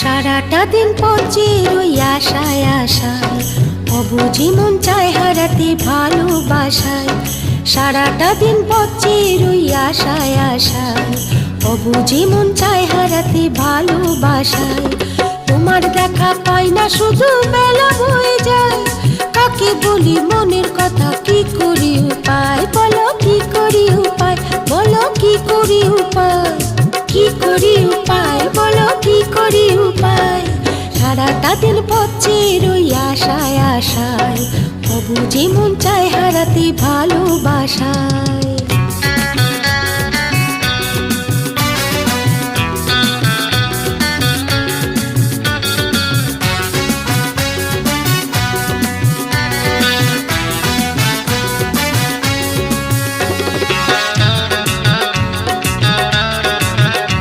সারাটা দিন পচে রই আশায় আশায়, অবুঝি মন চায় হারাতে ভালোবাসায়। সারাটা দিন পচে রই আশায় আশায়, অবুঝি মন চায় হারাতে ভালোবাসায়। তোমার দেখা পাই না শুধু বেলা হয়ে যায়, কাকে বলি মনের কথা কি করি উপায়, বলো কি করি উপায়, বলো কি করি উপায়, কি করি উপায়, বলো কি করি উপায়। সারাটা দিন পচে রই আশায় আশায়, অবুঝি মন চায় হারাতে ভালোবাসায়।